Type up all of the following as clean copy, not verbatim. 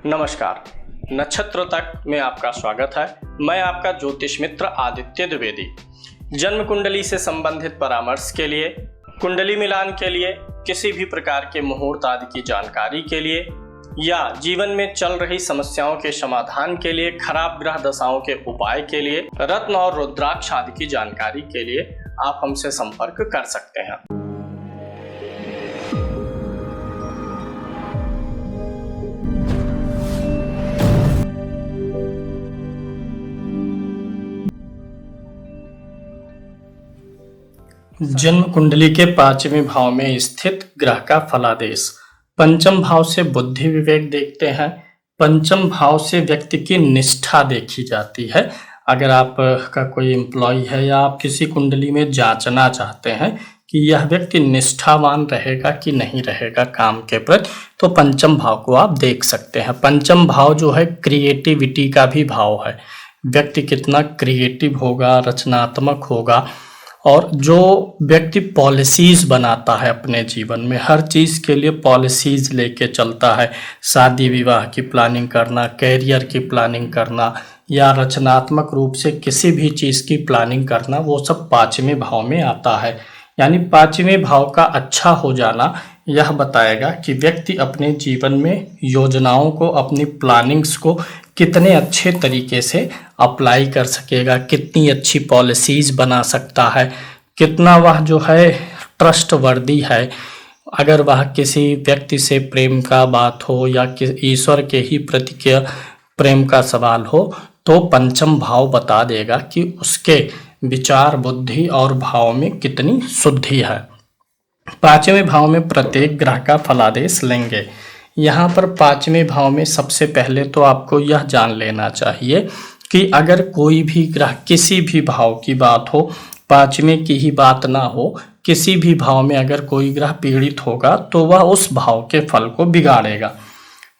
नमस्कार। नक्षत्र तक में आपका स्वागत है। मैं आपका ज्योतिष मित्र आदित्य द्विवेदी। जन्म कुंडली से संबंधित परामर्श के लिए, कुंडली मिलान के लिए, किसी भी प्रकार के मुहूर्त आदि की जानकारी के लिए या जीवन में चल रही समस्याओं के समाधान के लिए, खराब ग्रह दशाओं के उपाय के लिए, रत्न और रुद्राक्ष आदि की जानकारी के लिए आप हमसे संपर्क कर सकते हैं। जन्म कुंडली के 5वें भाव में स्थित ग्रह का फलादेश। पंचम भाव से बुद्धि विवेक देखते हैं। पंचम भाव से व्यक्ति की निष्ठा देखी जाती है। अगर आप का कोई एम्प्लॉय है या आप किसी कुंडली में जांचना चाहते हैं कि यह व्यक्ति निष्ठावान रहेगा कि नहीं रहेगा काम के प्रति, तो पंचम भाव को आप देख सकते हैं। पंचम भाव जो है क्रिएटिविटी का भी भाव है। व्यक्ति कितना क्रिएटिव होगा, रचनात्मक होगा, और जो व्यक्ति पॉलिसीज बनाता है अपने जीवन में, हर चीज़ के लिए पॉलिसीज लेके चलता है, शादी विवाह की प्लानिंग करना, कैरियर की प्लानिंग करना या रचनात्मक रूप से किसी भी चीज़ की प्लानिंग करना, वो सब 5वें भाव में आता है। यानी 5वें भाव का अच्छा हो जाना यह बताएगा कि व्यक्ति अपने जीवन में योजनाओं को, अपनी प्लानिंग्स को कितने अच्छे तरीके से अप्लाई कर सकेगा, कितनी अच्छी पॉलिसीज बना सकता है, कितना वह जो है ट्रस्टवर्दी है। अगर वह किसी व्यक्ति से प्रेम का बात हो या ईश्वर के ही प्रति के प्रेम का सवाल हो, तो पंचम भाव बता देगा कि उसके विचार, बुद्धि और भाव में कितनी शुद्धि है। 5वें भाव में प्रत्येक ग्रह का फलादेश लेंगे। यहाँ पर 5वें भाव में सबसे पहले तो आपको यह जान लेना चाहिए कि अगर कोई भी ग्रह किसी भी भाव की बात हो, 5वें की ही बात ना हो, किसी भी भाव में अगर कोई ग्रह पीड़ित होगा तो वह उस भाव के फल को बिगाड़ेगा।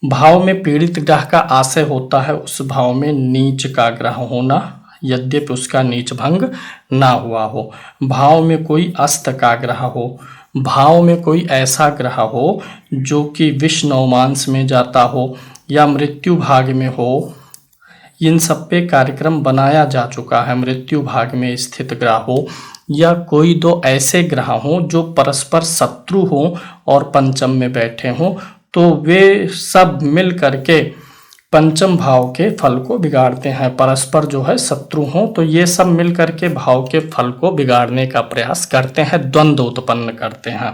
भाव में पीड़ित ग्रह का आशय होता है उस भाव में नीच का ग्रह होना, यद्यपि उसका नीच भंग ना हुआ हो। भाव में कोई अस्त का ग्रह हो, भाव में कोई ऐसा ग्रह हो जो कि विष नवमांस में जाता हो या मृत्यु भाग में हो, इन सब पे कार्यक्रम बनाया जा चुका है। मृत्यु भाग में स्थित ग्रह हो या कोई दो ऐसे ग्रह हो जो परस्पर शत्रु हो और पंचम में बैठे हों, तो वे सब मिल करके पंचम भाव के फल को बिगाड़ते हैं। परस्पर जो है शत्रु हों तो ये सब मिल करके भाव के फल को बिगाड़ने का प्रयास करते हैं, द्वंद्व उत्पन्न करते हैं।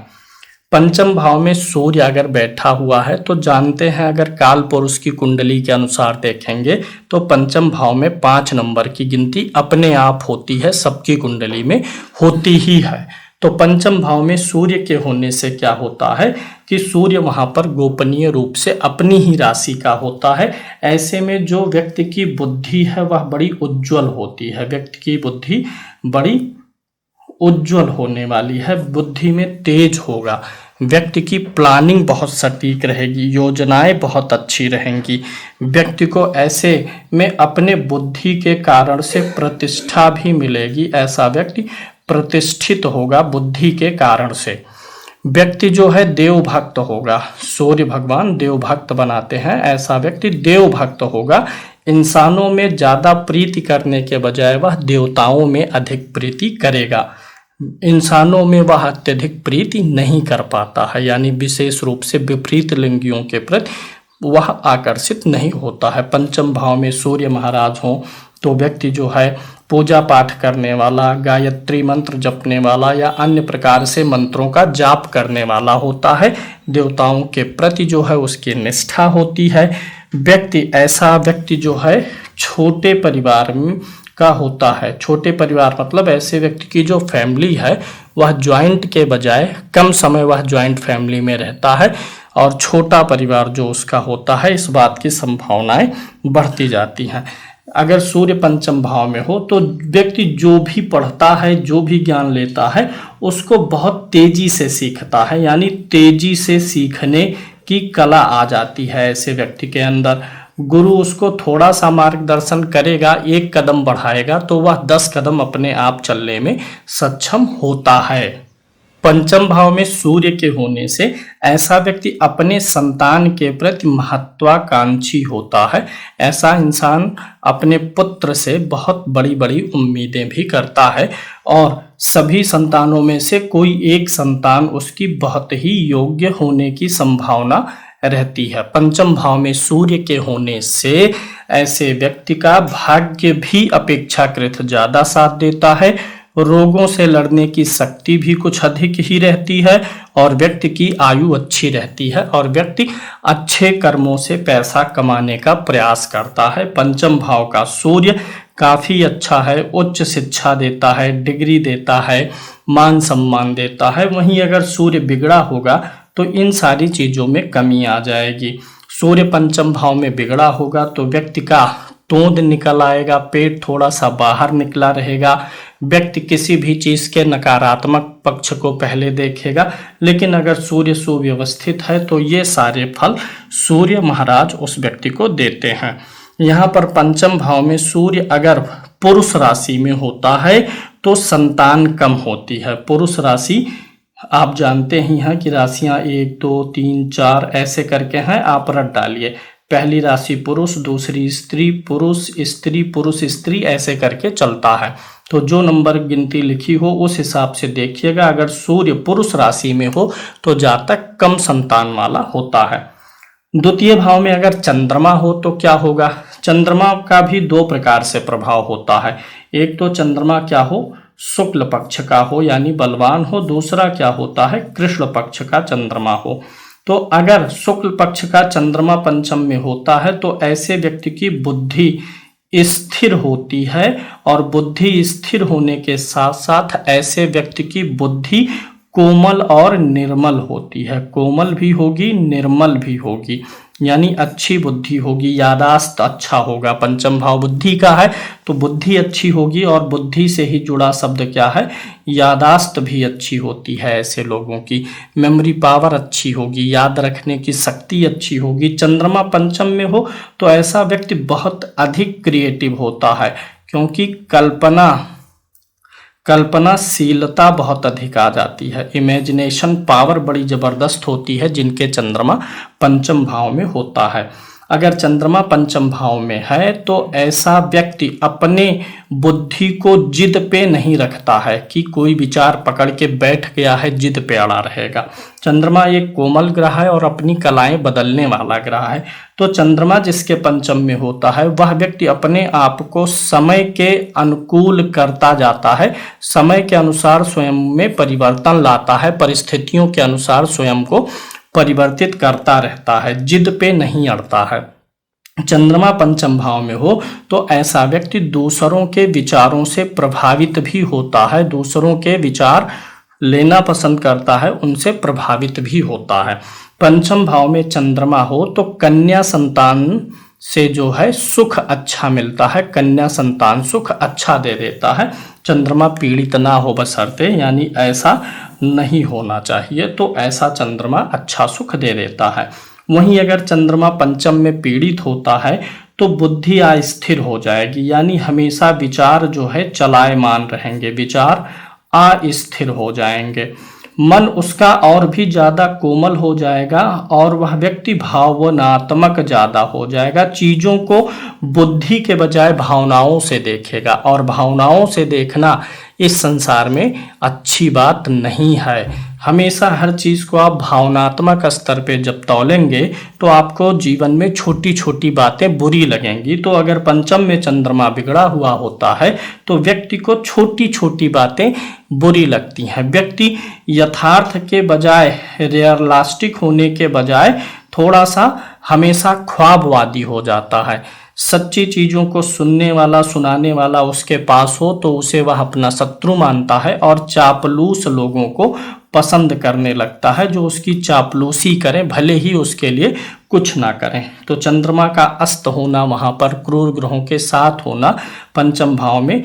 पंचम भाव में सूर्य अगर बैठा हुआ है तो जानते हैं, अगर काल पुरुष की कुंडली के अनुसार देखेंगे तो पंचम भाव में 5 नंबर की गिनती अपने आप होती है, सबकी कुंडली में होती ही है। तो पंचम भाव में सूर्य के होने से क्या होता है कि सूर्य वहां पर गोपनीय रूप से अपनी ही राशि का होता है। ऐसे में जो व्यक्ति की बुद्धि है वह बड़ी उज्जवल होती है। व्यक्ति की बुद्धि बड़ी उज्जवल होने वाली है, बुद्धि में तेज होगा। व्यक्ति की प्लानिंग बहुत सटीक रहेगी, योजनाएं बहुत अच्छी रहेंगी। व्यक्ति को ऐसे में अपने बुद्धि के कारण से प्रतिष्ठा भी मिलेगी। ऐसा व्यक्ति प्रतिष्ठित होगा बुद्धि के कारण से। व्यक्ति जो है देव भक्त होगा, सूर्य भगवान देव भक्त बनाते हैं, ऐसा व्यक्ति देव भक्त होगा। इंसानों में ज्यादा प्रीति करने के बजाय वह देवताओं में अधिक प्रीति करेगा। इंसानों में वह अत्यधिक प्रीति नहीं कर पाता है, यानी विशेष रूप से विपरीत लिंगियों के प्रति वह आकर्षित नहीं होता है। पंचम भाव में सूर्य महाराज हों तो व्यक्ति जो है पूजा पाठ करने वाला, गायत्री मंत्र जपने वाला या अन्य प्रकार से मंत्रों का जाप करने वाला होता है। देवताओं के प्रति जो है उसकी निष्ठा होती है। ऐसा व्यक्ति जो है छोटे परिवार का होता है। छोटे परिवार मतलब ऐसे व्यक्ति की जो फैमिली है वह ज्वाइंट के बजाय कम समय वह ज्वाइंट फैमिली में रहता है और छोटा परिवार जो उसका होता है, इस बात की संभावनाएं बढ़ती जाती हैं। अगर सूर्य पंचम भाव में हो तो व्यक्ति जो भी पढ़ता है, जो भी ज्ञान लेता है, उसको बहुत तेजी से सीखता है, यानी तेजी से सीखने की कला आ जाती है ऐसे व्यक्ति के अंदर। गुरु उसको थोड़ा सा मार्गदर्शन करेगा, 1 कदम बढ़ाएगा तो वह 10 कदम अपने आप चलने में सक्षम होता है। पंचम भाव में सूर्य के होने से ऐसा व्यक्ति अपने संतान के प्रति महत्वाकांक्षी होता है। ऐसा इंसान अपने पुत्र से बहुत बड़ी बड़ी उम्मीदें भी करता है और सभी संतानों में से कोई एक संतान उसकी बहुत ही योग्य होने की संभावना रहती है। पंचम भाव में सूर्य के होने से ऐसे व्यक्ति का भाग्य भी अपेक्षाकृत ज्यादा साथ देता है, रोगों से लड़ने की शक्ति भी कुछ अधिक ही रहती है और व्यक्ति की आयु अच्छी रहती है और व्यक्ति अच्छे कर्मों से पैसा कमाने का प्रयास करता है। पंचम भाव का सूर्य काफी अच्छा है, उच्च शिक्षा देता है, डिग्री देता है, मान सम्मान देता है। वहीं अगर सूर्य बिगड़ा होगा तो इन सारी चीजों में कमी आ जाएगी। सूर्य पंचम भाव में बिगड़ा होगा तो व्यक्ति का तोंद निकल आएगा, पेट थोड़ा सा बाहर निकला रहेगा, व्यक्ति किसी भी चीज के नकारात्मक पक्ष को पहले देखेगा। लेकिन अगर सूर्य सुव्यवस्थित है तो ये सारे फल सूर्य महाराज उस व्यक्ति को देते हैं। यहाँ पर पंचम भाव में सूर्य अगर पुरुष राशि में होता है तो संतान कम होती है। पुरुष राशि आप जानते ही हैं कि राशियां 1 2 3 4 ऐसे करके हैं, आप रट डालिए। पहली राशि पुरुष, दूसरी स्त्री, पुरुष स्त्री, पुरुष स्त्री ऐसे करके चलता है। तो जो नंबर गिनती लिखी हो उस हिसाब से देखिएगा। अगर सूर्य पुरुष राशि में हो तो जातक कम संतान वाला होता है। द्वितीय भाव में अगर चंद्रमा हो तो क्या होगा? चंद्रमा का भी दो प्रकार से प्रभाव होता है। एक तो चंद्रमा क्या हो, शुक्ल पक्ष का हो यानी बलवान हो, दूसरा क्या होता है, कृष्ण पक्ष का चंद्रमा हो। तो अगर शुक्ल पक्ष का चंद्रमा पंचम में होता है तो ऐसे व्यक्ति की बुद्धि स्थिर होती है और बुद्धि स्थिर होने के साथ साथ ऐसे व्यक्ति की बुद्धि कोमल और निर्मल होती है। कोमल भी होगी, निर्मल भी होगी, यानी अच्छी बुद्धि होगी, यादाश्त अच्छा होगा। पंचम भाव बुद्धि का है तो बुद्धि अच्छी होगी और बुद्धि से ही जुड़ा शब्द क्या है, यादाश्त भी अच्छी होती है। ऐसे लोगों की मेमोरी पावर अच्छी होगी, याद रखने की शक्ति अच्छी होगी। चंद्रमा पंचम में हो तो ऐसा व्यक्ति बहुत अधिक क्रिएटिव होता है क्योंकि कल्पनाशीलता बहुत अधिक आ जाती है। इमेजिनेशन पावर बड़ी जबरदस्त होती है जिनके चंद्रमा पंचम भाव में होता है। अगर चंद्रमा पंचम भाव में है तो ऐसा व्यक्ति अपने बुद्धि को जिद पे नहीं रखता है कि कोई विचार पकड़ के बैठ गया है, जिद पे अड़ा रहेगा। चंद्रमा एक कोमल ग्रह है और अपनी कलाएं बदलने वाला ग्रह है। तो चंद्रमा जिसके पंचम में होता है वह व्यक्ति अपने आप को समय के अनुकूल करता जाता है, समय के अनुसार स्वयं में परिवर्तन लाता है, परिस्थितियों के अनुसार स्वयं को परिवर्तित करता रहता है, जिद पे नहीं अड़ता है। चंद्रमा पंचम भाव में हो तो ऐसा व्यक्ति दूसरों के विचारों से प्रभावित भी होता है, दूसरों के विचार लेना पसंद करता है, उनसे प्रभावित भी होता है। पंचम भाव में चंद्रमा हो तो कन्या संतान से जो है सुख अच्छा मिलता है, कन्या संतान सुख अच्छा दे देता है। चंद्रमा पीड़ित ना हो बशर्ते, यानी ऐसा नहीं होना चाहिए, तो ऐसा चंद्रमा अच्छा सुख दे देता है। वहीं अगर चंद्रमा पंचम में पीड़ित होता है तो बुद्धि अस्थिर हो जाएगी, यानी हमेशा विचार जो है चलायमान रहेंगे, विचार अस्थिर हो जाएंगे। मन उसका और भी ज्यादा कोमल हो जाएगा और वह व्यक्ति भावनात्मक ज्यादा हो जाएगा, चीजों को बुद्धि के बजाय भावनाओं से देखेगा और भावनाओं से देखना इस संसार में अच्छी बात नहीं है। हमेशा हर चीज को आप भावनात्मक स्तर पे जब तौलेंगे तो आपको जीवन में छोटी छोटी बातें बुरी लगेंगी। तो अगर पंचम में चंद्रमा बिगड़ा हुआ होता है तो व्यक्ति को छोटी छोटी बातें बुरी लगती हैं। व्यक्ति यथार्थ के बजाय, रियलिस्टिक होने के बजाय थोड़ा सा हमेशा ख्वाबवादी हो जाता है। सच्ची चीजों को सुनने वाला, सुनाने वाला उसके पास हो तो उसे वह अपना शत्रु मानता है और चापलूस लोगों को पसंद करने लगता है, जो उसकी चापलूसी करें भले ही उसके लिए कुछ ना करें। तो चंद्रमा का अस्त होना, वहां पर क्रूर ग्रहों के साथ होना पंचम भाव में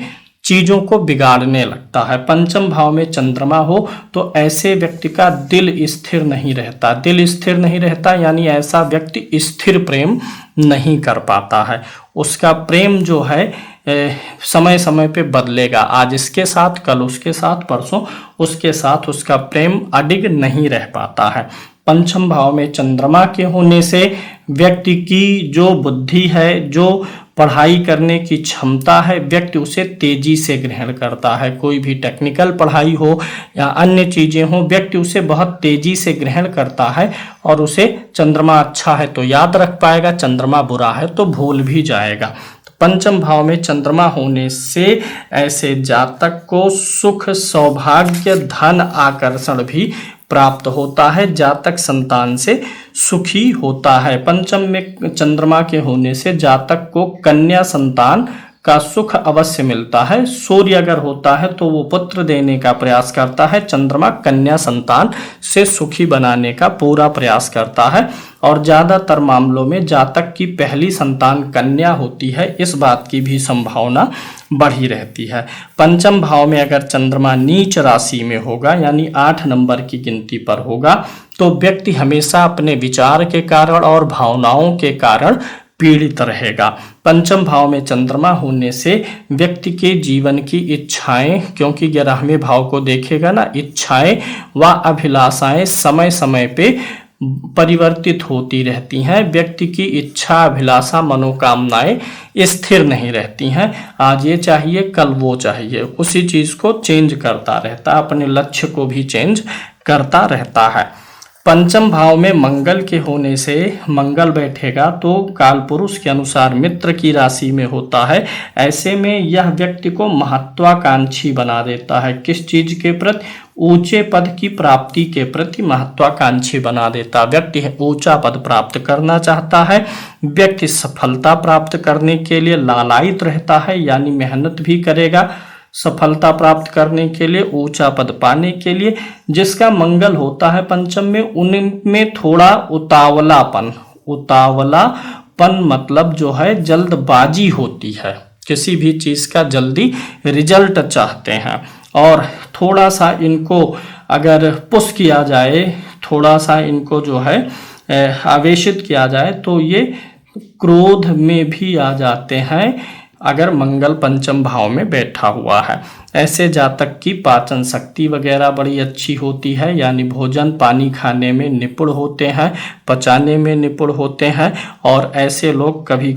चीजों को बिगाड़ने लगता है। पंचम भाव में चंद्रमा हो तो ऐसे व्यक्ति का दिल स्थिर नहीं रहता। दिल स्थिर नहीं रहता यानी ऐसा व्यक्ति स्थिर प्रेम नहीं कर पाता है। उसका प्रेम जो है समय समय पे बदलेगा, आज इसके साथ, कल उसके साथ, परसों उसके साथ, उसका प्रेम अडिग नहीं रह पाता है। पंचम भाव में चंद्रमा के होने से व्यक्ति की जो बुद्धि है, जो पढ़ाई करने की क्षमता है, व्यक्ति उसे तेजी से ग्रहण करता है। कोई भी टेक्निकल पढ़ाई हो या अन्य चीजें हो, व्यक्ति उसे बहुत तेजी से ग्रहण करता है और उसे चंद्रमा अच्छा है तो याद रख पाएगा, चंद्रमा बुरा है तो भूल भी जाएगा। पंचम भाव में चंद्रमा होने से ऐसे जातक को सुख, सौभाग्य, धन, आकर्षण भी प्राप्त होता है। जातक संतान से सुखी होता है। पंचम में चंद्रमा के होने से जातक को कन्या संतान का सुख अवश्य मिलता है। सूर्य अगर होता है तो वो पुत्र देने का प्रयास करता है। चंद्रमा कन्या संतान से सुखी बनाने का पूरा प्रयास करता है और ज्यादातर मामलों में जातक की पहली संतान कन्या होती है, इस बात की भी संभावना बढ़ी रहती है। पंचम भाव में अगर चंद्रमा नीच राशि में होगा यानी 8 नंबर की गिनती पर होगा तो व्यक्ति हमेशा अपने विचार के कारण और भावनाओं के कारण पीड़ित रहेगा। पंचम भाव में चंद्रमा होने से व्यक्ति के जीवन की इच्छाएं, क्योंकि 11वें भाव को देखेगा ना, इच्छाएं व अभिलाषाएं समय समय पे परिवर्तित होती रहती हैं। व्यक्ति की इच्छा, अभिलाषा, मनोकामनाएं स्थिर नहीं रहती हैं। आज ये चाहिए, कल वो चाहिए, उसी चीज को चेंज करता रहता है, अपने लक्ष्य को भी चेंज करता रहता है। पंचम भाव में मंगल के होने से, मंगल बैठेगा तो कालपुरुष के अनुसार मित्र की राशि में होता है। ऐसे में यह व्यक्ति को महत्वाकांक्षी बना देता है। किस चीज के प्रति? ऊंचे पद की प्राप्ति के प्रति महत्वाकांक्षी बना देता। व्यक्ति ऊंचा पद प्राप्त करना चाहता है। व्यक्ति सफलता प्राप्त करने के लिए लालायित रहता है यानी मेहनत भी करेगा सफलता प्राप्त करने के लिए, ऊंचा पद पाने के लिए। जिसका मंगल होता है पंचम में, उनमें थोड़ा उतावलापन मतलब जो है जल्दबाजी होती है, किसी भी चीज का जल्दी रिजल्ट चाहते हैं। और थोड़ा सा इनको अगर पुश किया जाए, थोड़ा सा इनको जो है आवेशित किया जाए तो ये क्रोध में भी आ जाते हैं अगर मंगल पंचम भाव में बैठा हुआ है। ऐसे जातक की पाचन शक्ति वगैरह बड़ी अच्छी होती है यानी भोजन पानी खाने में निपुण होते हैं, पचाने में निपुण होते हैं। और ऐसे लोग कभी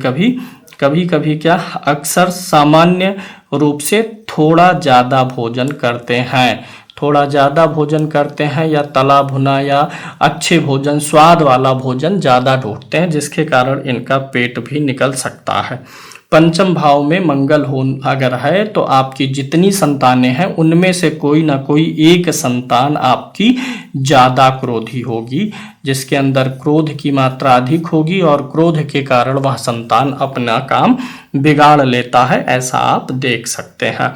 कभी क्या, अक्सर सामान्य रूप से थोड़ा ज़्यादा भोजन करते हैं, थोड़ा ज़्यादा भोजन करते हैं या तला भुना या अच्छे भोजन, स्वाद वाला भोजन ज़्यादा ढूंढते हैं, जिसके कारण इनका पेट भी निकल सकता है। पंचम भाव में मंगल हो अगर है तो आपकी जितनी संतानें हैं उनमें से कोई ना कोई एक संतान आपकी ज़्यादा क्रोधी होगी, जिसके अंदर क्रोध की मात्रा अधिक होगी और क्रोध के कारण वह संतान अपना काम बिगाड़ लेता है, ऐसा आप देख सकते हैं।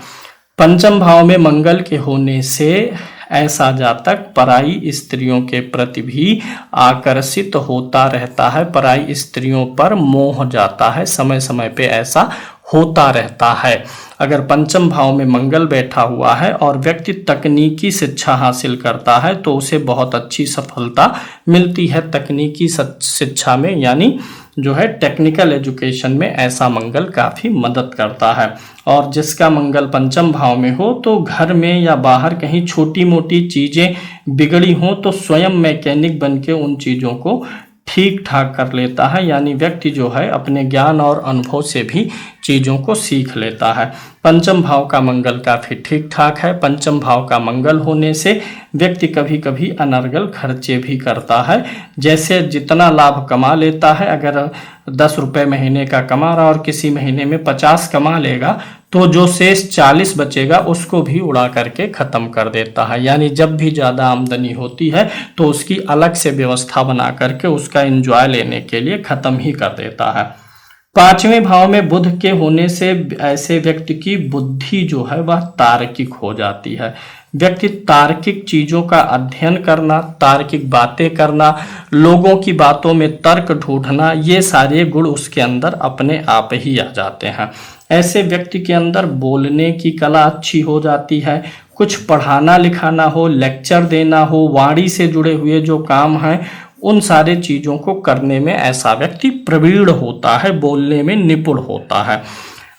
पंचम भाव में मंगल के होने से ऐसा जातक पराई स्त्रियों के प्रति भी आकर्षित होता रहता है, पराई स्त्रियों पर मोह जाता है, समय समय पे ऐसा होता रहता है। अगर पंचम भाव में मंगल बैठा हुआ है और व्यक्ति तकनीकी शिक्षा हासिल करता है तो उसे बहुत अच्छी सफलता मिलती है तकनीकी शिक्षा में, यानी जो है टेक्निकल एजुकेशन में ऐसा मंगल काफ़ी मदद करता है। और जिसका मंगल पंचम भाव में हो तो घर में या बाहर कहीं छोटी मोटी चीज़ें बिगड़ी हों तो स्वयं मैकेनिक बन के उन चीज़ों को ठीक ठाक कर लेता है, यानी व्यक्ति जो है अपने ज्ञान और अनुभव से भी चीज़ों को सीख लेता है। पंचम भाव का मंगल काफ़ी ठीक ठाक है। पंचम भाव का मंगल होने से व्यक्ति कभी कभी अनर्गल खर्चे भी करता है, जैसे जितना लाभ कमा लेता है, अगर 10 रुपये महीने का कमा रहा और किसी महीने में 50 कमा लेगा तो जो शेष 40 बचेगा उसको भी उड़ा करके ख़त्म कर देता है। यानी जब भी ज़्यादा आमदनी होती है तो उसकी अलग से व्यवस्था बना करके उसका एंजॉय लेने के लिए ख़त्म ही कर देता है। 5वें भाव में बुध के होने से ऐसे व्यक्ति की बुद्धि जो है वह तार्किक हो जाती है। व्यक्ति तार्किक चीजों का अध्ययन करना, तार्किक बातें करना, लोगों की बातों में तर्क ढूंढना, ये सारे गुण उसके अंदर अपने आप ही आ जाते हैं। ऐसे व्यक्ति के अंदर बोलने की कला अच्छी हो जाती है। कुछ पढ़ाना लिखाना हो, लेक्चर देना हो, वाणी से जुड़े हुए जो काम हैं उन सारे चीज़ों को करने में ऐसा व्यक्ति प्रवीण होता है, बोलने में निपुण होता है।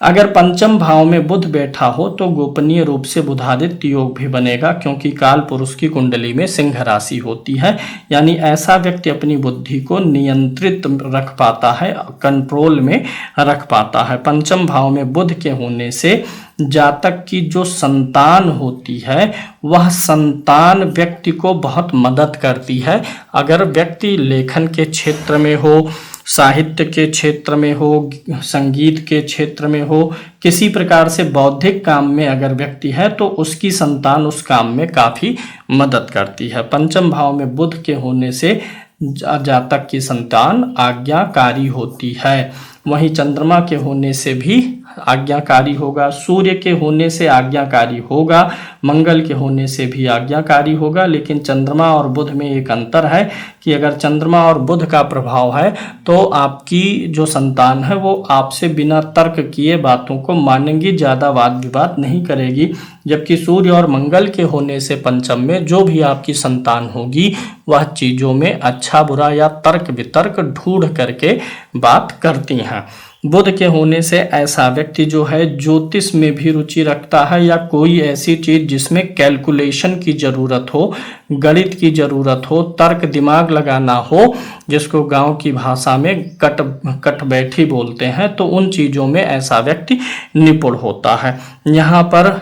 अगर पंचम भाव में बुध बैठा हो तो गोपनीय रूप से बुधादित्य योग भी बनेगा, क्योंकि काल पुरुष की कुंडली में सिंह राशि होती है। यानी ऐसा व्यक्ति अपनी बुद्धि को नियंत्रित रख पाता है, कंट्रोल में रख पाता है। पंचम भाव में बुध के होने से जातक की जो संतान होती है वह संतान व्यक्ति को बहुत मदद करती है। अगर व्यक्ति लेखन के क्षेत्र में हो, साहित्य के क्षेत्र में हो, संगीत के क्षेत्र में हो, किसी प्रकार से बौद्धिक काम में अगर व्यक्ति है तो उसकी संतान उस काम में काफ़ी मदद करती है। पंचम भाव में बुध के होने से जातक की संतान आज्ञाकारी होती है। वहीं चंद्रमा के होने से भी आज्ञाकारी होगा, सूर्य के होने से आज्ञाकारी होगा, मंगल के होने से भी आज्ञाकारी होगा। लेकिन चंद्रमा और बुध में एक अंतर है कि अगर चंद्रमा और बुध का प्रभाव है तो आपकी जो संतान है वो आपसे बिना तर्क किए बातों को मानेंगी, ज़्यादा वाद विवाद नहीं करेगी। जबकि सूर्य और मंगल के होने से पंचम में जो भी आपकी संतान होगी वह चीज़ों में अच्छा बुरा या तर्क वितर्क ढूंढ करके बात करती हैं। बुध के होने से ऐसा व्यक्ति जो है ज्योतिष में भी रुचि रखता है, या कोई ऐसी चीज जिसमें कैलकुलेशन की जरूरत हो, गणित की जरूरत हो, तर्क दिमाग लगाना हो, जिसको गांव की भाषा में कट बैठी बोलते हैं, तो उन चीजों में ऐसा व्यक्ति निपुण होता है। यहाँ पर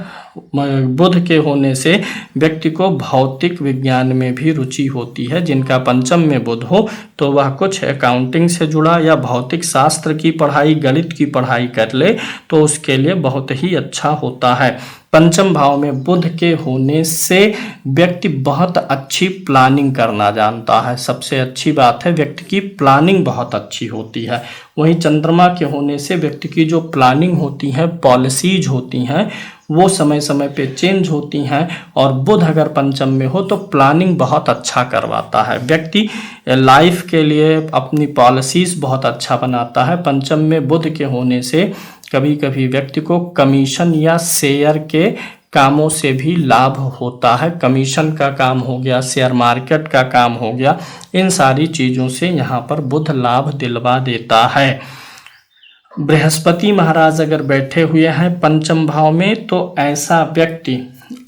बुध के होने से व्यक्ति को भौतिक विज्ञान में भी रुचि होती है। जिनका पंचम में बुध हो तो वह कुछ अकाउंटिंग से जुड़ा या भौतिक शास्त्र की पढ़ाई, गणित की पढ़ाई कर ले तो उसके लिए बहुत ही अच्छा होता है। पंचम भाव में बुध के होने से व्यक्ति बहुत अच्छी प्लानिंग करना जानता है। सबसे अच्छी बात है व्यक्ति की प्लानिंग बहुत अच्छी होती है। वहीं चंद्रमा के होने से व्यक्ति की जो प्लानिंग होती है, पॉलिसीज होती हैं, वो समय समय पे चेंज होती हैं। और बुध अगर पंचम में हो तो प्लानिंग बहुत अच्छा करवाता है। व्यक्ति लाइफ के लिए अपनी पॉलिसीज बहुत अच्छा बनाता है। पंचम में बुध के होने से कभी कभी व्यक्ति को कमीशन या शेयर के कामों से भी लाभ होता है। कमीशन का काम हो गया, शेयर मार्केट का काम हो गया, इन सारी चीज़ों से यहाँ पर बुध लाभ दिलवा देता है। बृहस्पति महाराज अगर बैठे हुए हैं पंचम भाव में तो ऐसा व्यक्ति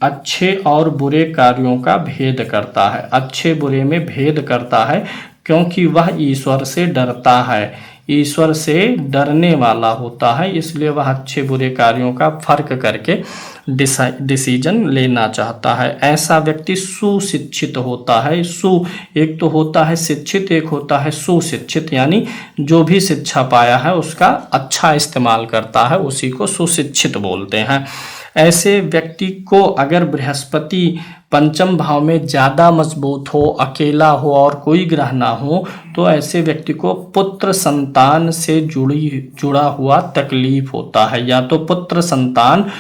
अच्छे और बुरे कार्यों का भेद करता है, अच्छे बुरे में भेद करता है, क्योंकि वह ईश्वर से डरता है, ईश्वर से डरने वाला होता है। इसलिए वह अच्छे बुरे कार्यों का फर्क करके डिसीजन लेना चाहता है। ऐसा व्यक्ति सुशिक्षित होता है। एक तो होता है शिक्षित, एक होता है सुशिक्षित, यानी जो भी शिक्षा पाया है उसका अच्छा इस्तेमाल करता है, उसी को सुशिक्षित बोलते हैं। ऐसे व्यक्ति को अगर बृहस्पति पंचम भाव में ज़्यादा मजबूत हो, अकेला हो और कोई ग्रह ना हो तो ऐसे व्यक्ति को पुत्र संतान से जुड़ा हुआ तकलीफ होता है। या तो पुत्र संतान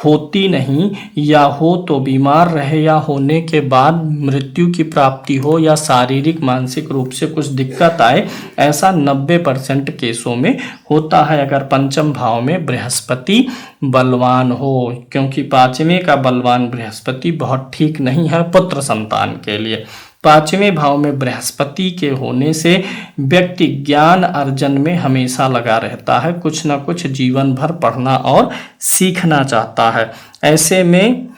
होती नहीं, या हो तो बीमार रहे, या होने के बाद मृत्यु की प्राप्ति हो, या शारीरिक मानसिक रूप से कुछ दिक्कत आए। ऐसा 90% केसों में होता है अगर पंचम भाव में बृहस्पति बलवान हो, क्योंकि पांचवें का बलवान बृहस्पति बहुत ठीक नहीं है पुत्र संतान के लिए। पांचवें भाव में बृहस्पति के होने से व्यक्ति ज्ञान अर्जन में हमेशा लगा रहता है, कुछ ना कुछ जीवन भर पढ़ना और सीखना चाहता है। ऐसे में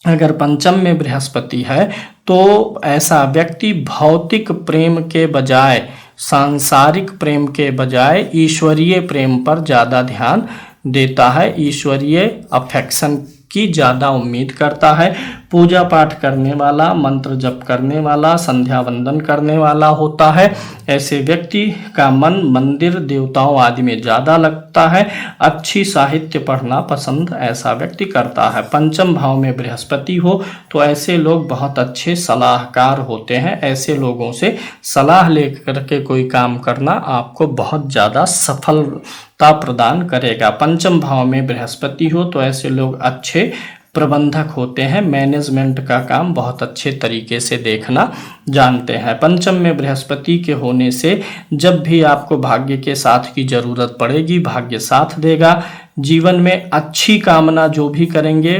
अगर पंचम में बृहस्पति है तो ऐसा व्यक्ति भौतिक प्रेम के बजाय, सांसारिक प्रेम के बजाय ईश्वरीय प्रेम पर ज़्यादा ध्यान देता है, ईश्वरीय अफेक्शन की ज़्यादा उम्मीद करता है। पूजा पाठ करने वाला, मंत्र जप करने वाला, संध्या वंदन करने वाला होता है। ऐसे व्यक्ति का मन मंदिर देवताओं आदि में ज़्यादा लगता है। अच्छी साहित्य पढ़ना पसंद ऐसा व्यक्ति करता है। पंचम भाव में बृहस्पति हो तो ऐसे लोग बहुत अच्छे सलाहकार होते हैं। ऐसे लोगों से सलाह लेकर के कोई काम करना आपको बहुत ज़्यादा सफलता प्रदान करेगा। पंचम भाव में बृहस्पति हो तो ऐसे लोग अच्छे प्रबंधक होते हैं, मैनेजमेंट का काम बहुत अच्छे तरीके से देखना जानते हैं। पंचम में बृहस्पति के होने से जब भी आपको भाग्य के साथ की जरूरत पड़ेगी, भाग्य साथ देगा। जीवन में अच्छी कामना जो भी करेंगे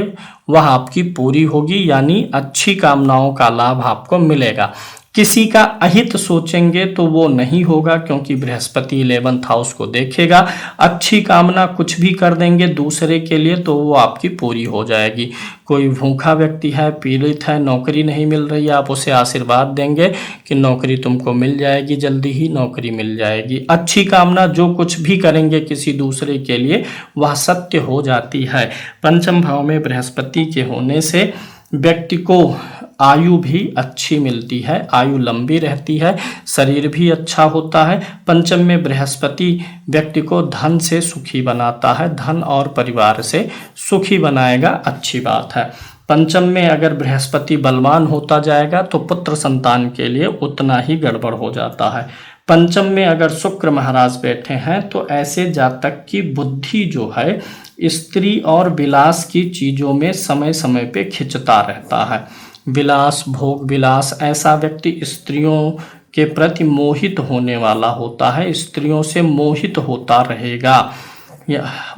वह आपकी पूरी होगी, यानी अच्छी कामनाओं का लाभ आपको मिलेगा। किसी का अहित सोचेंगे तो वो नहीं होगा, क्योंकि बृहस्पति 11th हाउस को देखेगा। अच्छी कामना कुछ भी कर देंगे दूसरे के लिए तो वो आपकी पूरी हो जाएगी। कोई भूखा व्यक्ति है, पीड़ित है, नौकरी नहीं मिल रही है, आप उसे आशीर्वाद देंगे कि नौकरी तुमको मिल जाएगी, जल्दी ही नौकरी मिल जाएगी। अच्छी कामना जो कुछ भी करेंगे किसी दूसरे के लिए वह सत्य हो जाती है। पंचम भाव में बृहस्पति के होने से व्यक्ति को आयु भी अच्छी मिलती है, आयु लंबी रहती है, शरीर भी अच्छा होता है। पंचम में बृहस्पति व्यक्ति को धन से सुखी बनाता है, धन और परिवार से सुखी बनाएगा, अच्छी बात है। पंचम में अगर बृहस्पति बलवान होता जाएगा तो पुत्र संतान के लिए उतना ही गड़बड़ हो जाता है। पंचम में अगर शुक्र महाराज बैठे हैं तो ऐसे जातक की बुद्धि जो है स्त्री और विलास की चीज़ों में समय समय पे खिंचता रहता है। विलास, भोग विलास, ऐसा व्यक्ति स्त्रियों के प्रति मोहित होने वाला होता है, स्त्रियों से मोहित होता रहेगा।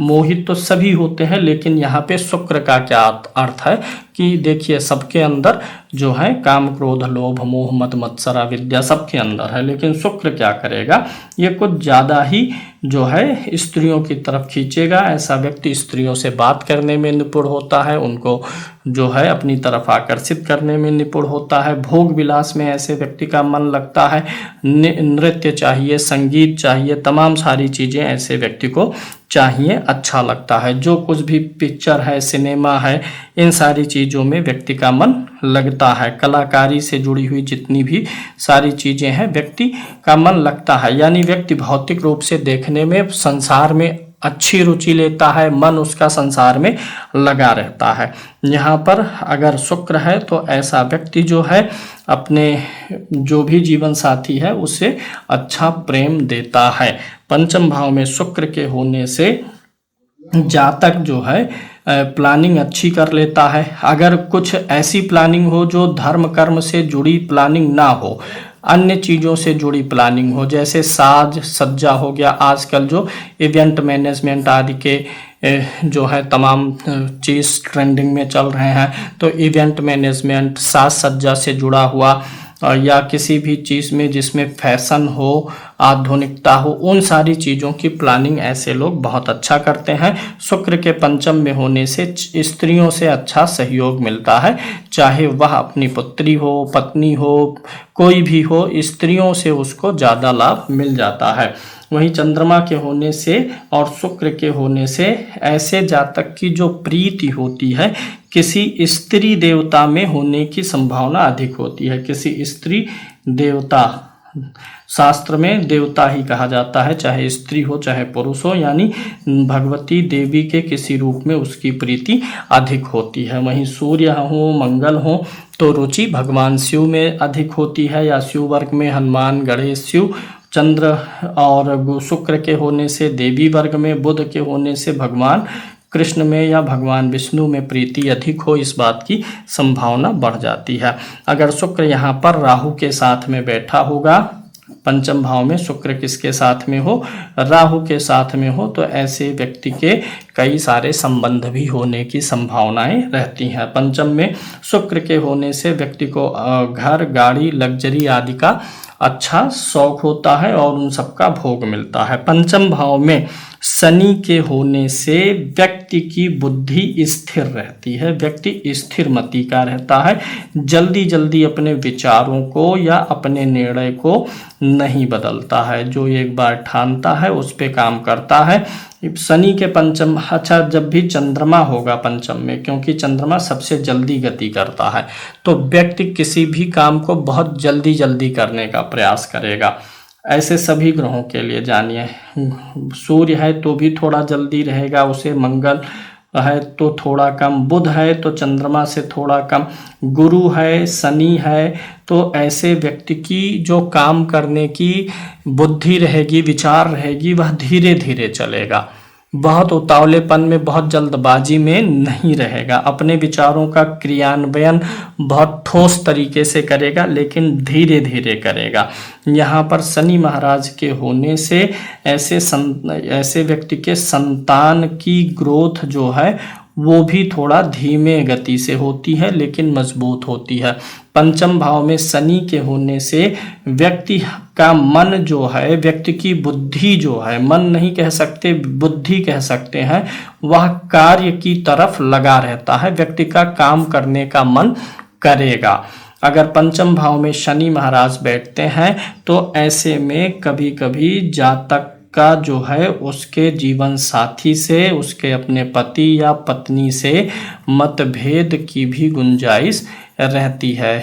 मोहित तो सभी होते हैं, लेकिन यहाँ पे शुक्र का क्या अर्थ है कि देखिए सबके अंदर जो है काम, क्रोध, लोभ, मोह, मद, मत्सर, अविद्या सबके अंदर है, लेकिन शुक्र क्या करेगा, ये कुछ ज़्यादा ही जो है स्त्रियों की तरफ खींचेगा। ऐसा व्यक्ति स्त्रियों से बात करने में निपुण होता है, उनको जो है अपनी तरफ आकर्षित करने में निपुण होता है। भोग विलास में ऐसे व्यक्ति का मन लगता है, नृत्य चाहिए, संगीत चाहिए, तमाम सारी चीज़ें ऐसे व्यक्ति को चाहिए, अच्छा लगता है। जो कुछ भी पिक्चर है, सिनेमा है, इन सारी चीज़ों में व्यक्ति का मन लगता है। कलाकारी से जुड़ी हुई जितनी भी सारी चीज़ें हैं व्यक्ति का मन लगता है, यानी व्यक्ति भौतिक रूप से देखने में संसार में अच्छी रुचि लेता है, मन उसका संसार में लगा रहता है। यहाँ पर अगर शुक्र है तो ऐसा व्यक्ति जो है अपने जो भी जीवन साथी है उसे अच्छा प्रेम देता है। पंचम भाव में शुक्र के होने से जातक जो है प्लानिंग अच्छी कर लेता है। अगर कुछ ऐसी प्लानिंग हो जो धर्म कर्म से जुड़ी प्लानिंग ना हो, अन्य चीज़ों से जुड़ी प्लानिंग हो, जैसे साज सज्जा हो गया, आजकल जो इवेंट मैनेजमेंट आदि के जो है तमाम चीज़ ट्रेंडिंग में चल रहे हैं, तो इवेंट मैनेजमेंट, साज सज्जा से जुड़ा हुआ या किसी भी चीज़ में जिसमें फैशन हो, आधुनिकता हो, उन सारी चीज़ों की प्लानिंग ऐसे लोग बहुत अच्छा करते हैं। शुक्र के पंचम में होने से स्त्रियों से अच्छा सहयोग मिलता है, चाहे वह अपनी पुत्री हो, पत्नी हो, कोई भी हो, स्त्रियों से उसको ज़्यादा लाभ मिल जाता है। वहीं चंद्रमा के होने से और शुक्र के होने से ऐसे जातक की जो प्रीति होती है किसी स्त्री देवता में होने की संभावना अधिक होती है। किसी स्त्री देवता, शास्त्र में देवता ही कहा जाता है, चाहे स्त्री हो चाहे पुरुष हो, यानी भगवती देवी के किसी रूप में उसकी प्रीति अधिक होती है। वहीं सूर्य हो, मंगल हो तो रुचि भगवान शिव में अधिक होती है, या शिव वर्ग में हनुमान, गणेश, शिव। चंद्र और शुक्र के होने से देवी वर्ग में, बुध के होने से भगवान कृष्ण में या भगवान विष्णु में प्रीति अधिक हो, इस बात की संभावना बढ़ जाती है। अगर शुक्र यहाँ पर राहु के साथ में बैठा होगा, पंचम भाव में शुक्र किसके साथ में हो, राहु के साथ में हो, तो ऐसे व्यक्ति के कई सारे संबंध भी होने की संभावनाएं रहती हैं। पंचम में शुक्र के होने से व्यक्ति को घर, गाड़ी, लग्जरी आदि का अच्छा शौक होता है और उन सबका भोग मिलता है। पंचम भाव में शनि के होने से व्यक्ति की बुद्धि स्थिर रहती है, व्यक्ति स्थिर मति का रहता है, जल्दी जल्दी अपने विचारों को या अपने निर्णय को नहीं बदलता है, जो एक बार ठानता है उस पे काम करता है। शनि के पंचम, अच्छा जब भी चंद्रमा होगा पंचम में, क्योंकि चंद्रमा सबसे जल्दी गति करता है, तो व्यक्ति किसी भी काम को बहुत जल्दी जल्दी करने का प्रयास करेगा। ऐसे सभी ग्रहों के लिए जानिए, सूर्य है तो भी थोड़ा जल्दी रहेगा उसे, मंगल है तो थोड़ा कम, बुध है तो चंद्रमा से थोड़ा कम, गुरु है, शनि है, तो ऐसे व्यक्ति की जो काम करने की बुद्धि रहेगी, विचार रहेगी, वह धीरे धीरे चलेगा। बहुत उतावलेपन में, बहुत जल्दबाजी में नहीं रहेगा। अपने विचारों का क्रियान्वयन बहुत ठोस तरीके से करेगा, लेकिन धीरे धीरे करेगा। यहाँ पर शनि महाराज के होने से ऐसे व्यक्ति के संतान की ग्रोथ जो है वो भी थोड़ा धीमे गति से होती है, लेकिन मजबूत होती है। पंचम भाव में शनि के होने से व्यक्ति का मन जो है, व्यक्ति की बुद्धि जो है, मन नहीं कह सकते, बुद्धि कह सकते हैं, वह कार्य की तरफ लगा रहता है। व्यक्ति का काम करने का मन करेगा। अगर पंचम भाव में शनि महाराज बैठते हैं तो ऐसे में कभी कभी जातक का जो है उसके जीवन साथी से, उसके अपने पति या पत्नी से मतभेद की भी गुंजाइश रहती है।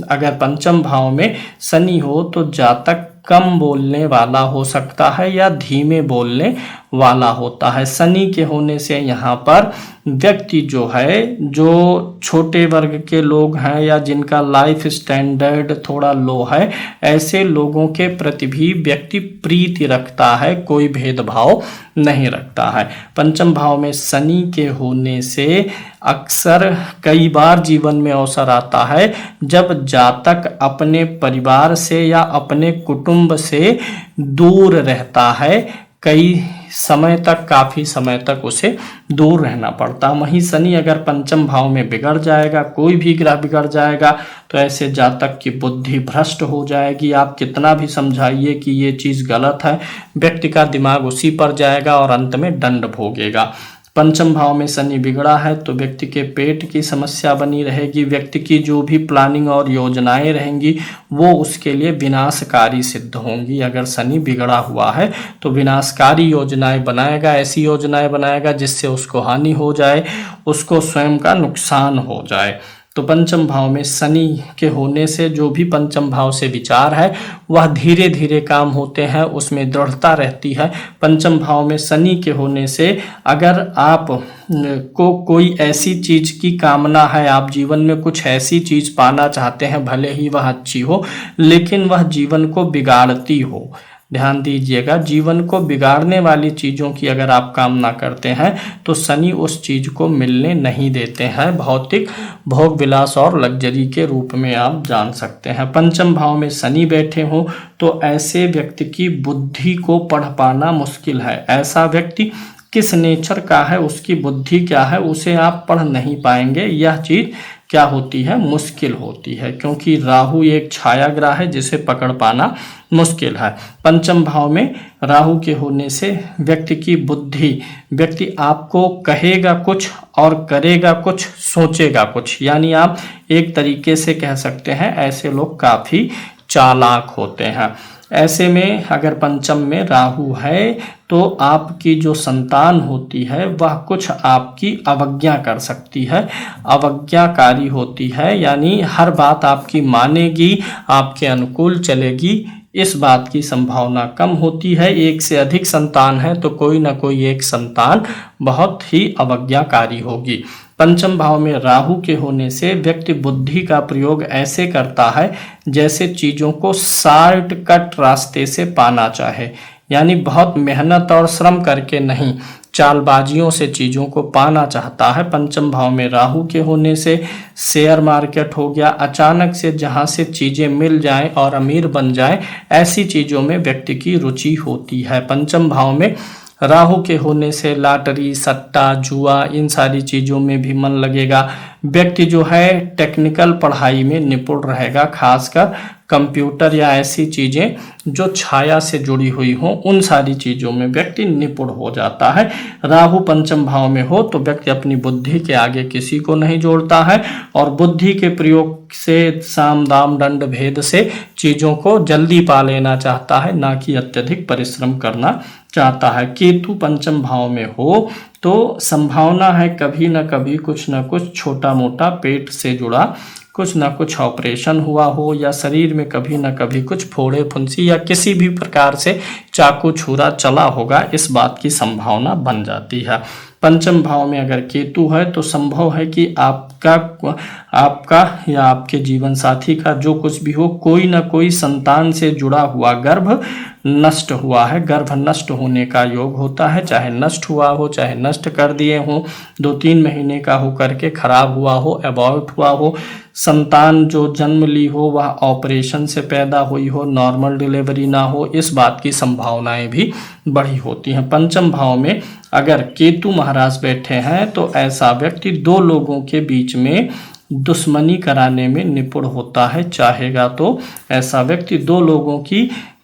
अगर पंचम भाव में शनि हो तो जातक कम बोलने वाला हो सकता है या धीमे बोलने वाला होता है। शनि के होने से यहाँ पर व्यक्ति जो है, जो छोटे वर्ग के लोग हैं या जिनका लाइफ स्टैंडर्ड थोड़ा लो है, ऐसे लोगों के प्रति भी व्यक्ति प्रीति रखता है, कोई भेदभाव नहीं रखता है। पंचम भाव में शनि के होने से अक्सर कई बार जीवन में अवसर आता है जब जातक अपने परिवार से या अपने कुटुंब से दूर रहता है, कई समय तक, काफी समय तक उसे दूर रहना पड़ता। वहीं शनि अगर पंचम भाव में बिगड़ जाएगा, कोई भी ग्रह बिगड़ जाएगा, तो ऐसे जातक की बुद्धि भ्रष्ट हो जाएगी। आप कितना भी समझाइए कि ये चीज गलत है, व्यक्ति का दिमाग उसी पर जाएगा और अंत में दंड भोगेगा। पंचम भाव में शनि बिगड़ा है तो व्यक्ति के पेट की समस्या बनी रहेगी। व्यक्ति की जो भी प्लानिंग और योजनाएं रहेंगी वो उसके लिए विनाशकारी सिद्ध होंगी। अगर शनि बिगड़ा हुआ है तो विनाशकारी योजनाएं बनाएगा, ऐसी योजनाएं बनाएगा जिससे उसको हानि हो जाए, उसको स्वयं का नुकसान हो जाए। तो पंचम भाव में शनि के होने से जो भी पंचम भाव से विचार है वह धीरे धीरे काम होते हैं, उसमें दृढ़ता रहती है। पंचम भाव में शनि के होने से अगर आप को कोई ऐसी चीज की कामना है, आप जीवन में कुछ ऐसी चीज पाना चाहते हैं, भले ही वह अच्छी हो लेकिन वह जीवन को बिगाड़ती हो, ध्यान दीजिएगा, जीवन को बिगाड़ने वाली चीज़ों की अगर आप कामना करते हैं तो शनि उस चीज़ को मिलने नहीं देते हैं। भौतिक भोग विलास और लग्जरी के रूप में आप जान सकते हैं। पंचम भाव में शनि बैठे हों तो ऐसे व्यक्ति की बुद्धि को पढ़ पाना मुश्किल है। ऐसा व्यक्ति किस नेचर का है, उसकी बुद्धि क्या है, उसे आप पढ़ नहीं पाएंगे। यह चीज़ क्या होती है, मुश्किल होती है, क्योंकि राहु एक छाया ग्रह है जिसे पकड़ पाना मुश्किल है। पंचम भाव में राहु के होने से व्यक्ति की बुद्धि, व्यक्ति आपको कहेगा कुछ और करेगा कुछ, सोचेगा कुछ, यानी आप एक तरीके से कह सकते हैं ऐसे लोग काफी चालाक होते हैं। ऐसे में अगर पंचम में राहु है तो आपकी जो संतान होती है वह कुछ आपकी अवज्ञा कर सकती है, अवज्ञाकारी होती है, यानी हर बात आपकी मानेगी, आपके अनुकूल चलेगी, इस बात की संभावना कम होती है। एक से अधिक संतान है तो कोई ना कोई एक संतान बहुत ही अवज्ञाकारी होगी। पंचम भाव में राहु के होने से व्यक्ति बुद्धि का प्रयोग ऐसे करता है जैसे चीज़ों को शॉर्टकट रास्ते से पाना चाहे, यानी बहुत मेहनत और श्रम करके नहीं, चालबाजियों से चीज़ों को पाना चाहता है। पंचम भाव में राहु के होने से शेयर मार्केट हो गया, अचानक से जहां से चीज़ें मिल जाएं और अमीर बन जाएं, ऐसी चीज़ों में व्यक्ति की रुचि होती है। पंचम भाव में राहु के होने से लॉटरी, सट्टा, जुआ, इन सारी चीज़ों में भी मन लगेगा। व्यक्ति जो है टेक्निकल पढ़ाई में निपुण रहेगा, खासकर कंप्यूटर या ऐसी चीज़ें जो छाया से जुड़ी हुई हों, उन सारी चीज़ों में व्यक्ति निपुण हो जाता है। राहु पंचम भाव में हो तो व्यक्ति अपनी बुद्धि के आगे किसी को नहीं जोड़ता है और बुद्धि के प्रयोग से, साम दाम दंड भेद से चीज़ों को जल्दी पा लेना चाहता है, ना कि अत्यधिक परिश्रम करना चाहता है। केतु पंचम भाव में हो तो संभावना है कभी न कभी कुछ न कुछ छोटा मोटा पेट से जुड़ा कुछ ना कुछ ऑपरेशन हुआ हो या शरीर में कभी ना कभी कुछ फोड़े फुंसी या किसी भी प्रकार से चाकू छुरा चला होगा, इस बात की संभावना बन जाती है। पंचम भाव में अगर केतु है तो संभव है कि आपका या आपके जीवन साथी का जो कुछ भी हो, कोई ना कोई संतान से जुड़ा हुआ गर्भ नष्ट हुआ है, गर्भ नष्ट होने का योग होता है, चाहे नष्ट हुआ हो चाहे नष्ट कर दिए हो, 2-3 महीने का हो करके खराब हुआ हो, अबॉर्ट हुआ हो, संतान जो जन्म ली हो वह ऑपरेशन से पैदा हुई हो, नॉर्मल डिलीवरी ना हो, इस बात की संभावनाएं भी बड़ी होती हैं। पंचम भाव में अगर केतु महाराज बैठे हैं तो ऐसा व्यक्ति 2 लोगों के बीच में दुश्मनी कराने में निपुण होता है, चाहेगा तो ऐसा व्यक्ति 2 लोगों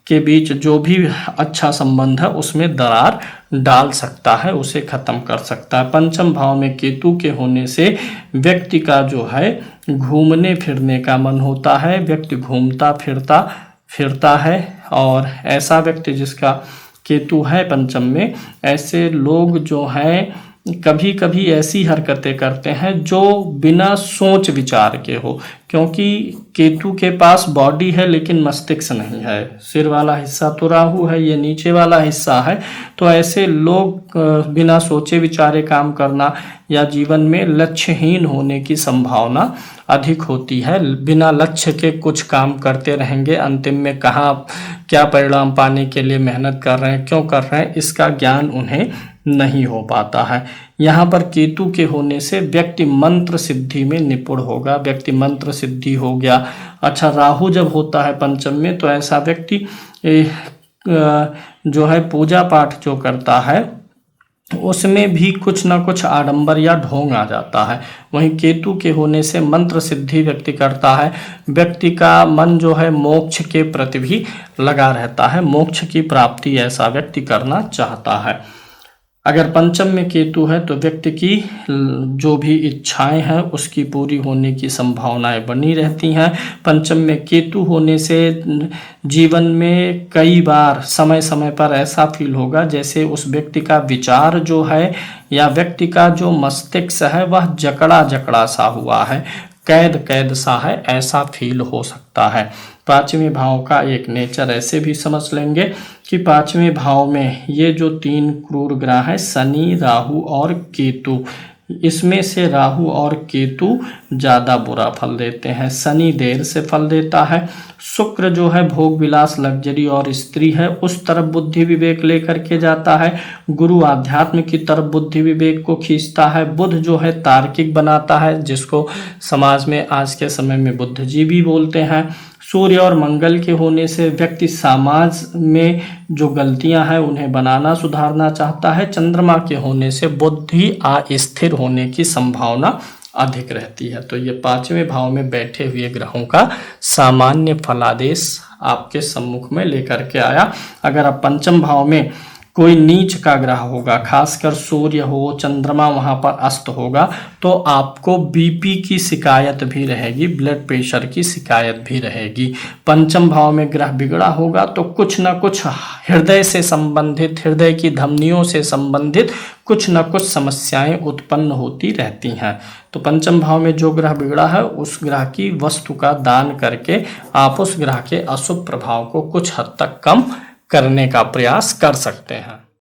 के बीच जो भी अच्छा संबंध है उसमें दरार डाल सकता है, उसे खत्म कर सकता है। पंचम भाव में केतु के होने से व्यक्ति का जो है घूमने फिरने का मन होता है, व्यक्ति घूमता फिरता है, और ऐसा व्यक्ति जिसका केतु है पंचम में, ऐसे लोग जो हैं कभी कभी ऐसी हरकतें करते हैं जो बिना सोच विचार के हो, क्योंकि केतु के पास बॉडी है लेकिन मस्तिष्क नहीं है, सिर वाला हिस्सा तो राहु है, ये नीचे वाला हिस्सा है, तो ऐसे लोग बिना सोचे विचारे काम करना या जीवन में लक्ष्यहीन होने की संभावना अधिक होती है। बिना लक्ष्य के कुछ काम करते रहेंगे, अंतिम में कहाँ क्या परिणाम पाने के लिए मेहनत कर रहे हैं, क्यों कर रहे हैं, इसका ज्ञान उन्हें नहीं हो पाता है। यहाँ पर केतु के होने से व्यक्ति मंत्र सिद्धि में निपुण होगा, व्यक्ति मंत्र सिद्धि हो गया। अच्छा, राहु जब होता है पंचम में तो ऐसा व्यक्ति जो है पूजा पाठ जो करता है उसमें भी कुछ ना कुछ आडंबर या ढोंग आ जाता है। वहीं केतु के होने से मंत्र सिद्धि व्यक्ति करता है, व्यक्ति का मन जो है मोक्ष के प्रति भी लगा रहता है, मोक्ष की प्राप्ति ऐसा व्यक्ति करना चाहता है। अगर पंचम में केतु है तो व्यक्ति की जो भी इच्छाएं हैं उसकी पूरी होने की संभावनाएं बनी रहती हैं। पंचम में केतु होने से जीवन में कई बार समय समय पर ऐसा फील होगा जैसे उस व्यक्ति का विचार जो है या व्यक्ति का जो मस्तिष्क है वह जकड़ा सा हुआ है, कैद सा है, ऐसा फील हो सकता है। 5वें भाव का एक नेचर ऐसे भी समझ लेंगे कि 5वें भाव में ये जो 3 क्रूर ग्रह हैं शनि, राहु और केतु, इसमें से राहु और केतु ज़्यादा बुरा फल देते हैं। शनि देर से फल देता है, शुक्र जो है भोग विलास लग्जरी और स्त्री है उस तरफ बुद्धि विवेक लेकर के जाता है, गुरु आध्यात्म की तरफ बुद्धि विवेक को खींचता है, बुध जो है तार्किक बनाता है जिसको समाज में आज के समय में बुद्धिजीवी बोलते हैं, सूर्य और मंगल के होने से व्यक्ति समाज में जो गलतियां हैं उन्हें बनाना सुधारना चाहता है, चंद्रमा के होने से बुद्धि अस्थिर होने की संभावना अधिक रहती है। तो ये 5वें भाव में बैठे हुए ग्रहों का सामान्य फलादेश आपके सम्मुख में लेकर के आया। अगर आप पंचम भाव में कोई नीच का ग्रह होगा, खासकर सूर्य हो, चंद्रमा वहां पर अस्त होगा, तो आपको बीपी की शिकायत भी रहेगी, ब्लड प्रेशर की शिकायत भी रहेगी। पंचम भाव में ग्रह बिगड़ा होगा तो कुछ ना कुछ हृदय से संबंधित, हृदय की धमनियों से संबंधित कुछ ना कुछ समस्याएं उत्पन्न होती रहती हैं। तो पंचम भाव में जो ग्रह बिगड़ा है उस ग्रह की वस्तु का दान करके आप उस ग्रह के अशुभ प्रभाव को कुछ हद तक कम करने का प्रयास कर सकते हैं।